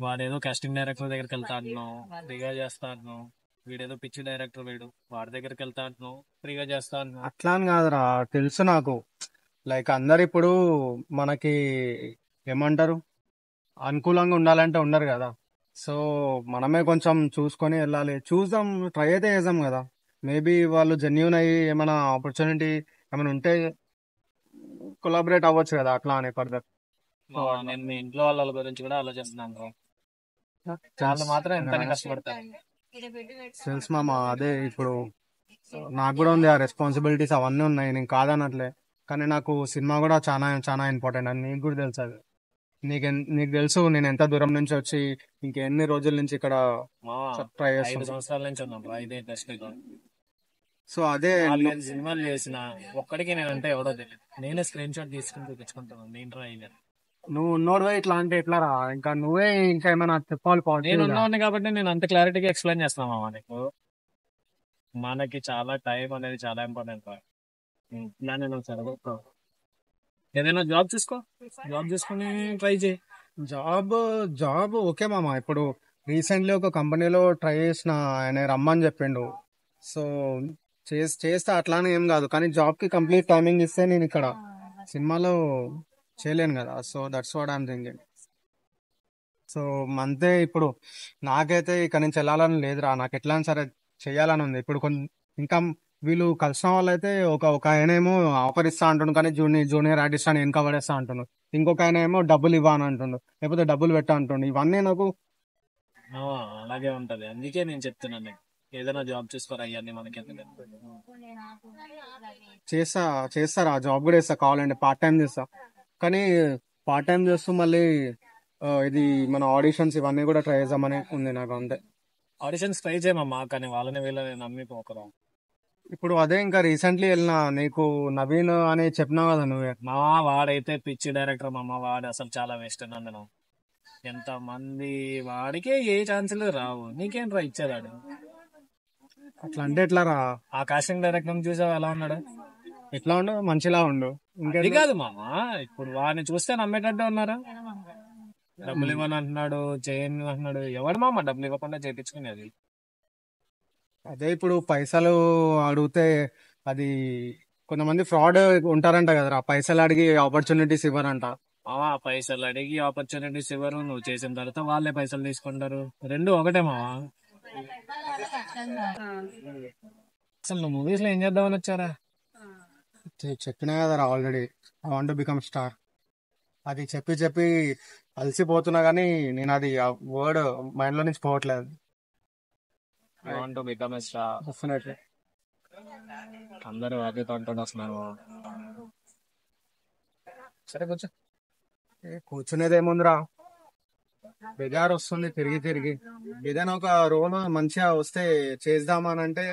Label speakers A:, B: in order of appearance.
A: వాడేదో casting director దగ్గరికి వెళ్తా అంటున్నావు, ఫ్రీగా చేస్తా అంటున్నావు. వీడేదో పిచ్చి డైరెక్టర్ వీడు, వాడి దగ్గరికి వెళ్తా అంటున్నావు, ఫ్రీగా చేస్తా అంటున్నావు.
B: అట్లా అని కాదురా, తెలుసు నాకు. లైక్ అందరు ఇప్పుడు మనకి ఏమంటారు, అనుకూలంగా ఉండాలంటే ఉండరు కదా. సో మనమే కొంచెం చూసుకొని వెళ్ళాలి. చూద్దాం, ట్రై అయితే చేద్దాం కదా. మేబీ వాళ్ళు జెన్యున్ అయ్యి ఏమైనా ఆపర్చునిటీ ఏమైనా ఉంటే కొలాబరేట్ అవ్వచ్చు కదా, అట్లా అని ఫర్దర్. సో అట్లా
A: నేను మీ ఇంట్లో వాళ్ళ గురించి కూడా ఆలోచిస్తున్నాను bro. వాళ్ళు
B: తెలుసు.
A: మాత్రం ఎంతని కష్టపడతారు.
B: తెలుసు మామ, అదే ఇప్పుడు నాకు కూడా ఉంది, ఆ రెస్పాన్సిబిలిటీస్ అవన్నీ ఉన్నాయి, నేను కాదనట్లే. కానీ నాకు సినిమా కూడా చాలా చాలా ఇంపార్టెంట్ అని నీకు కూడా తెలుసు అది. నీకు తెలుసు నేను ఎంత దూరం నుంచి వచ్చి ఇంకెన్ని రోజుల నుంచి ఇక్కడ
A: మా
B: ట్రై
A: 5 సంవత్సరాల నుంచి ఉన్నాం bro, ఇదే ఇండస్ట్రీలో.
B: సో అదే
A: 4 5 సినిమాలు చేసిన ఒక్కడికి నేనంటే ఎవడో తెలియదు. నేనే స్క్రీన్ షాట్ తీసుకుని చూపించుకుంటాను, నేను ట్రై అయ్యాను.
B: నువ్వు ఉన్నోడువే ఇట్లా అంటే ఎట్లా రా, ఇంకా నువ్వే ఇంకా ఏమైనా చెప్పాలి
A: నేను
B: పాజిటివ్ గా.
A: ఉన్నవాడిని కాబట్టి నేను అంత క్లారిటీగా ఎక్స్ప్లెయిన్ చేస్తున్నాను మామ నీకు. మనకి చాలా టైం అనేది చాలా ఇంపార్టెంట్. ఇలా నేను చదవకు. ఏదైనా జాబ్ చూసుకో, జాబ్ చూసుకొని ట్రై చేయి.
B: జాబ్ జాబ్ ఓకే మామ. ఇప్పుడు రీసెంట్లీ ఒక కంపెనీలో ట్రై చేసిన, ఆయన రమ్మని చెప్పిండు. సో చేస్తా, అట్లానే ఏం కాదు. కానీ జాబ్ కి కంప్లీట్ టైమింగ్ ఇస్తే నేను ఇక్కడ సినిమాలో చేయలేను కదా. So that's what I'm thinking. So అంతే. ఇప్పుడు నాకైతే ఇక్కడ నుంచి వెళ్ళాలని లేదురా, నాకు ఎట్లా అయినా సరే చెయ్యాలని ఉంది. ఇప్పుడు ఇంకా వీళ్ళు కలిసిన వాళ్ళైతే ఒక ఒక ఆయన ఏమో ఆఫర్ ఇస్తా అంటుండు, కానీ జూనియర్ ఆర్టిస్ట్ అని వెనక పడేస్తా అంటుండు. ఇంకొక ఆయన ఏమో డబ్బులు ఇవ్వ అని అంటుండు, లేకపోతే డబ్బులు పెట్టా అంటుండు. ఇవన్నీ నాకు
A: ఆ, అలాగే ఉంటది, అందుకే నేను చెప్తున్నాను నీకు. ఏదైనా జాబ్ చూసుకోరా, ఇవన్నీ మనకి ఎందుకు.
B: చేస్తా చేస్తారా, జాబ్ కూడా చేస్తా, కావాలంటే పార్ట్ టైం చేస్తా. కానీ పార్ట్ టైం చేస్తూ మళ్ళీ ఇది మన ఆడిషన్స్ ఇవన్నీ కూడా ట్రై చేద్దామని ఉంది నాకు, అంతే.
A: ఆడిషన్స్ ట్రై చేయమమ్మా, కానీ వాళ్ళని వీళ్ళని నమ్మి పోకరా.
B: ఇప్పుడు అదే ఇంకా రీసెంట్లీ వెళ్ళిన, నీకు నవీన్ అని చెప్పినావు కదా నువ్వే.
A: మా వాడైతే పిచ్చి డైరెక్టర్ మామ, వాడు అసలు చాలా వేస్ట్ నందనం. ఎంత మంది వాడికే ఏ ఛాన్సులు రావు, నీకేం ట్రై ఇచ్చేదాడు.
B: అట్లా అంటే ఎట్లా రా,
A: ఆ కాస్టింగ్ డైరెక్టర్ చూసావు ఎలా ఉన్నాడు.
B: ఎట్లా ఉండు, మంచిలా ఉండు.
A: అది
B: ఇంకేంది.
A: కాదు మామ, ఇప్పుడు వాడిని చూస్తే నమ్మేటట్టు ఉన్నారా. డబ్బులు ఇవ్వని అంటున్నాడు, చేయని అంటున్నాడు. ఎవడు మామ డబ్బులు ఇవ్వకుండా చేయించుకునేది.
B: అదే ఇప్పుడు పైసలు అడిగితే అది కొంతమంది ఫ్రాడ్ ఉంటారంట కదరా, పైసలు అడిగి ఆపర్చునిటీస్ ఇవ్వరంట.
A: పైసలు అడిగి ఆపర్చునిటీస్ ఇవ్వరు, నువ్వు చేసిన తర్వాత వాళ్ళే పైసలు తీసుకుంటారు. రెండు ఒకటే మావా. అసలు నువ్వు మూవీస్ లో ఏం చేద్దామని వచ్చారా.
B: చెప్పినా కదరా already, I want become star. అది చెప్పి చెప్పి అలసిపోతున్నా, కానీ నేను అది ఆ వర్డ్ మైండ్ లో నుంచి పోవట్లేదు.
A: I want to become a star.
B: Definitely.
A: అందరూ అదే అంటూ వస్తున్నారు. సరే కూర్చో.
B: కూర్చునేది ఏముందిరా, బెజార్ వస్తుంది తిరిగి తిరిగి. ఏదైనా ఒక రోల్ మంచిగా వస్తే చేద్దామని అంటే